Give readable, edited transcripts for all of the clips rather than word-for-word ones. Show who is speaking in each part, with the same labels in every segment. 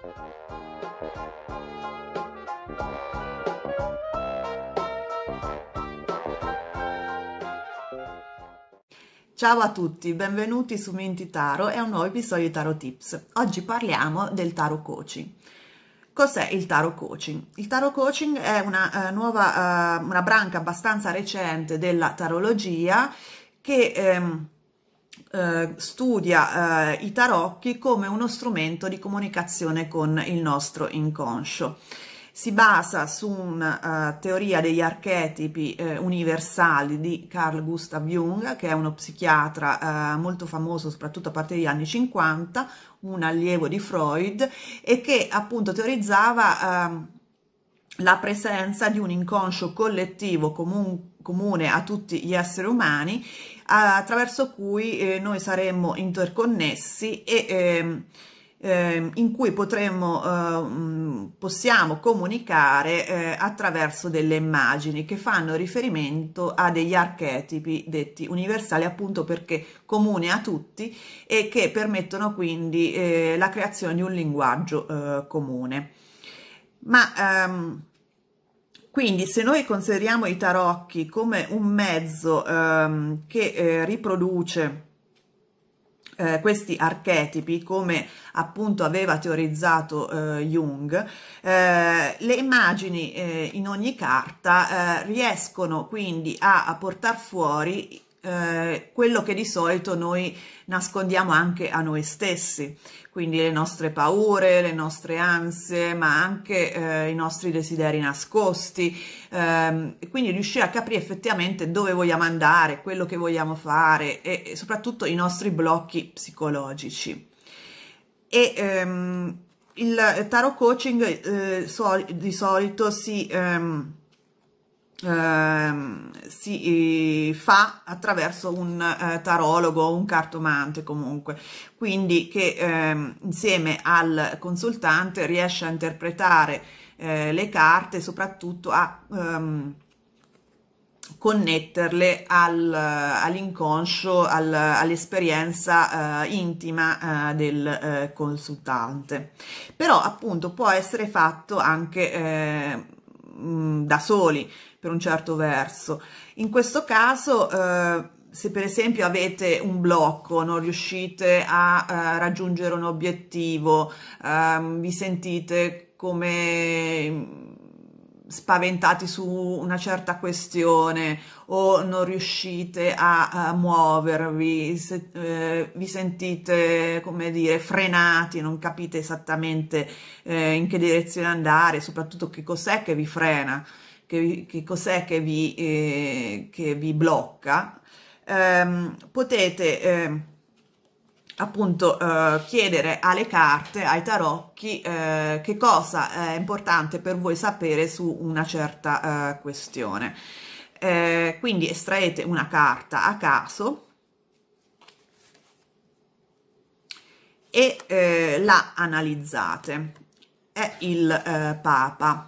Speaker 1: Ciao a tutti, benvenuti su Menti Tarot e a un nuovo episodio di Tarot Tips. Oggi parliamo del Tarot Coaching. Cos'è il Tarot Coaching? Il Tarot Coaching è una branca abbastanza recente della tarologia che studia i tarocchi come uno strumento di comunicazione con il nostro inconscio. Si basa su una teoria degli archetipi universali di Carl Gustav Jung, che è uno psichiatra molto famoso soprattutto a partire dagli anni 50, un allievo di Freud, e che appunto teorizzava la presenza di un inconscio collettivo comune a tutti gli esseri umani, attraverso cui noi saremmo interconnessi e in cui possiamo comunicare attraverso delle immagini che fanno riferimento a degli archetipi detti universali, appunto perché comuni a tutti e che permettono quindi la creazione di un linguaggio comune. Quindi se noi consideriamo i tarocchi come un mezzo che riproduce questi archetipi, come appunto aveva teorizzato Jung, le immagini in ogni carta riescono quindi a portare fuori quello che di solito noi nascondiamo anche a noi stessi, quindi le nostre paure, le nostre ansie, ma anche i nostri desideri nascosti, quindi riuscire a capire effettivamente dove vogliamo andare, quello che vogliamo fare e soprattutto i nostri blocchi psicologici. E il Tarot Coaching di solito si fa attraverso un tarologo o un cartomante, comunque, quindi che insieme al consultante riesce a interpretare le carte e soprattutto a connetterle all'inconscio, all'esperienza intima del consultante. Però appunto può essere fatto anche da soli, per un certo verso. In questo caso se per esempio avete un blocco, non riuscite a raggiungere un obiettivo, vi sentite come spaventati su una certa questione o non riuscite a muovervi, vi sentite, come dire, frenati, non capite esattamente in che direzione andare, soprattutto che cos'è che vi frena, che cos'è che vi blocca, potete appunto chiedere alle carte, ai tarocchi, che cosa è importante per voi sapere su una certa questione. Quindi estraete una carta a caso e la analizzate. È il Papa.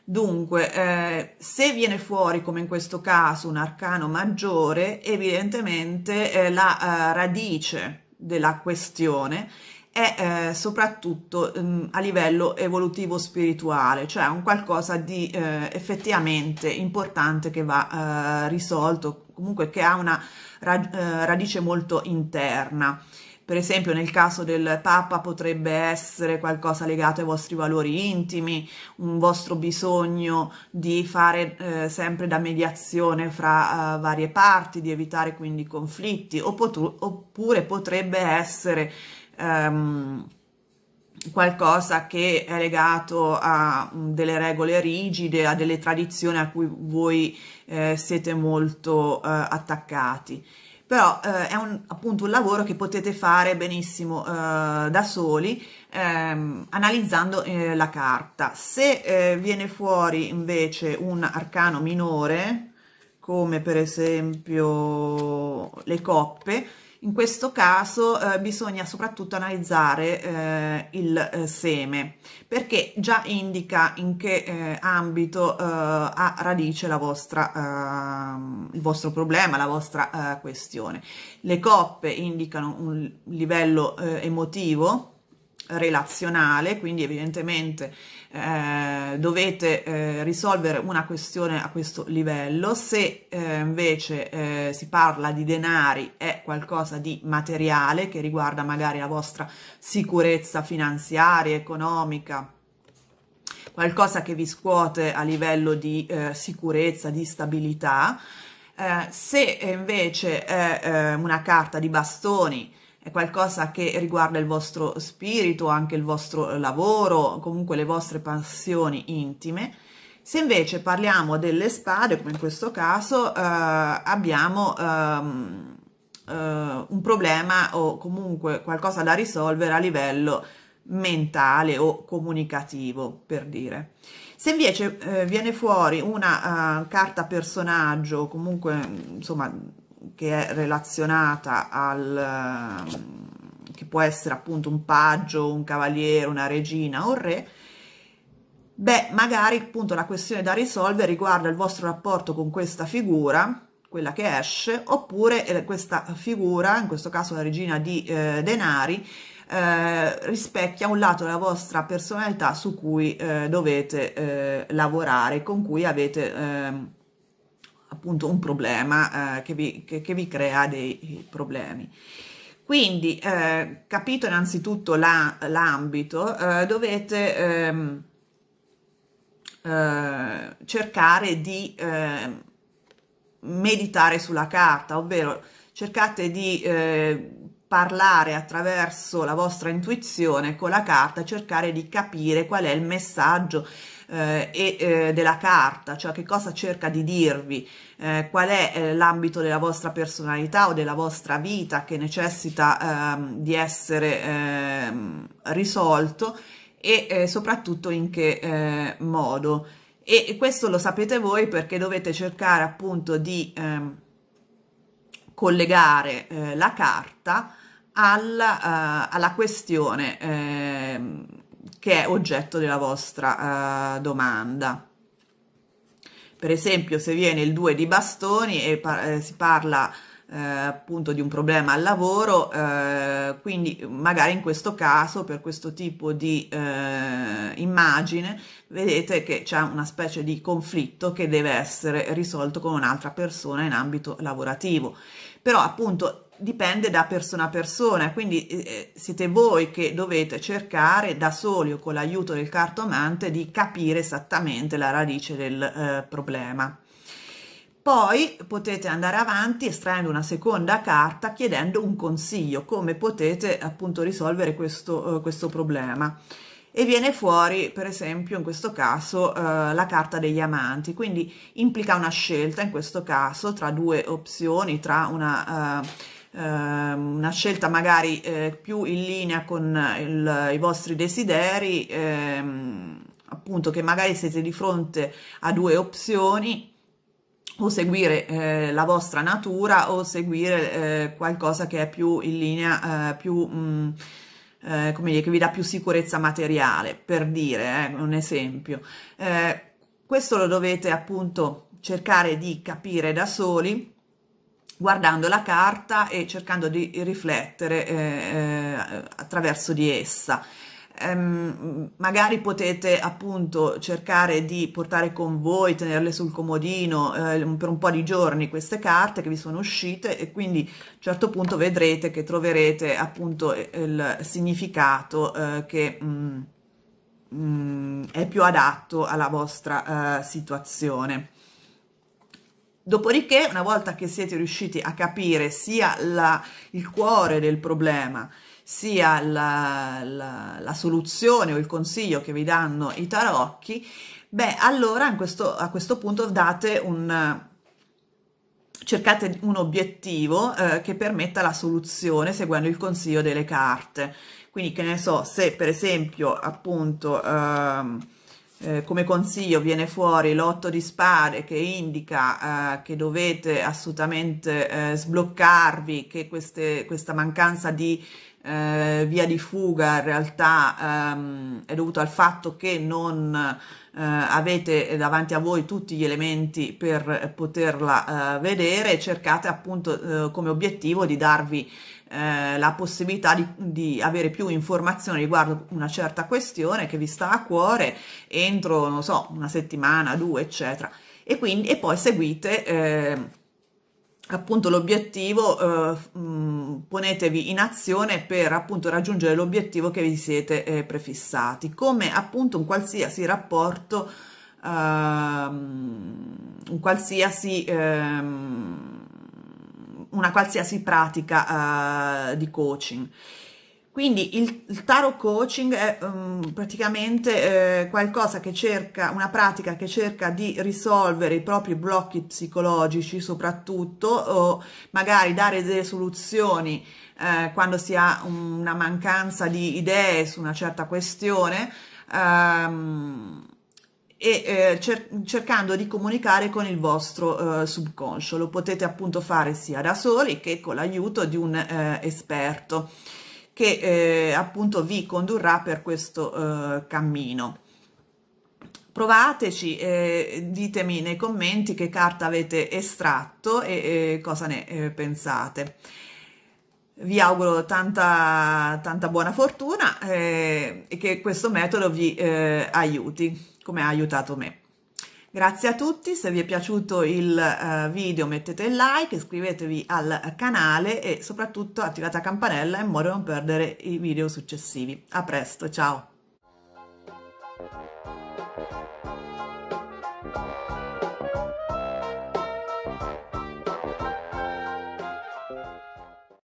Speaker 1: Dunque, se viene fuori, come in questo caso, un arcano maggiore, evidentemente la radice della questione è soprattutto a livello evolutivo spirituale, cioè un qualcosa di effettivamente importante che va risolto, comunque che ha una radice molto interna. Per esempio nel caso del Papa potrebbe essere qualcosa legato ai vostri valori intimi, un vostro bisogno di fare sempre da mediazione fra varie parti, di evitare quindi conflitti, oppure potrebbe essere qualcosa che è legato a delle regole rigide, a delle tradizioni a cui voi siete molto attaccati. Però è appunto un lavoro che potete fare benissimo da soli, analizzando la carta. Se viene fuori invece un arcano minore, come per esempio le coppe, in questo caso bisogna soprattutto analizzare il seme, perché già indica in che ambito ha radice il vostro problema, la vostra questione. Le coppe indicano un livello emotivo relazionale, quindi evidentemente dovete risolvere una questione a questo livello. Se invece si parla di denari, è qualcosa di materiale che riguarda magari la vostra sicurezza finanziaria, economica, qualcosa che vi scuote a livello di sicurezza, di stabilità. Se invece è una carta di bastoni, è qualcosa che riguarda il vostro spirito, anche il vostro lavoro, comunque le vostre passioni intime. Se invece parliamo delle spade, come in questo caso, abbiamo un problema o comunque qualcosa da risolvere a livello mentale o comunicativo, per dire. Se invece viene fuori una carta personaggio, comunque insomma che è relazionata al che può essere appunto un paggio, un cavaliere, una regina o un re, beh, magari appunto la questione da risolvere riguarda il vostro rapporto con questa figura, quella che esce, oppure questa figura, in questo caso la regina di denari, rispecchia un lato della vostra personalità su cui dovete lavorare, con cui avete appunto un problema che vi crea dei problemi. Quindi, capito innanzitutto l'ambito, dovete cercare di meditare sulla carta, ovvero cercate di parlare attraverso la vostra intuizione con la carta, cercare di capire qual è il messaggio della carta, cioè che cosa cerca di dirvi, qual è l'ambito della vostra personalità o della vostra vita che necessita di essere risolto e soprattutto in che modo. E questo lo sapete voi perché dovete cercare appunto di collegare la carta alla questione che è oggetto della vostra domanda. Per esempio, se viene il 2 di bastoni e si parla appunto di un problema al lavoro, quindi magari in questo caso, per questo tipo di immagine, vedete che c'è una specie di conflitto che deve essere risolto con un'altra persona in ambito lavorativo. Però appunto dipende da persona a persona, quindi siete voi che dovete cercare da soli o con l'aiuto del cartomante di capire esattamente la radice del problema. Poi potete andare avanti estraendo una seconda carta chiedendo un consiglio, come potete appunto risolvere questo problema. E viene fuori, per esempio, in questo caso, la carta degli amanti, quindi implica una scelta, in questo caso, tra due opzioni, tra una scelta magari più in linea con i vostri desideri, appunto che magari siete di fronte a due opzioni, o seguire la vostra natura o seguire qualcosa che è più in linea, come dire, che vi dà più sicurezza materiale, per dire, un esempio. Questo lo dovete appunto cercare di capire da soli, guardando la carta e cercando di riflettere attraverso di essa. Magari potete appunto cercare di portare con voi, tenerle sul comodino per un po' di giorni queste carte che vi sono uscite, e quindi a un certo punto vedrete che troverete appunto il significato che è più adatto alla vostra situazione. Dopodiché, una volta che siete riusciti a capire sia il cuore del problema, sia la soluzione o il consiglio che vi danno i tarocchi, beh, allora a questo punto cercate un obiettivo che permetta la soluzione seguendo il consiglio delle carte. Quindi, che ne so, se per esempio appunto come consiglio viene fuori l'8 di spade che indica che dovete assolutamente sbloccarvi, che questa mancanza di via di fuga in realtà è dovuto al fatto che non avete davanti a voi tutti gli elementi per poterla vedere, e cercate appunto come obiettivo di darvi la possibilità di avere più informazioni riguardo una certa questione che vi sta a cuore entro, non so, una settimana, due, eccetera. E quindi, e poi seguite appunto l'obiettivo, ponetevi in azione per appunto raggiungere l'obiettivo che vi siete prefissati, come appunto un qualsiasi rapporto, un qualsiasi una qualsiasi pratica di coaching. Quindi il tarot coaching è praticamente qualcosa che cerca, una pratica che cerca di risolvere i propri blocchi psicologici soprattutto, o magari dare delle soluzioni quando si ha una mancanza di idee su una certa questione, cercando di comunicare con il vostro subconscio. Lo potete appunto fare sia da soli che con l'aiuto di un esperto che appunto vi condurrà per questo cammino. Provateci, ditemi nei commenti che carta avete estratto e cosa ne pensate. Vi auguro tanta buona fortuna e che questo metodo vi aiuti come ha aiutato me. Grazie a tutti, se vi è piaciuto il video mettete il like, iscrivetevi al canale e soprattutto attivate la campanella in modo da non perdere i video successivi. A presto, ciao!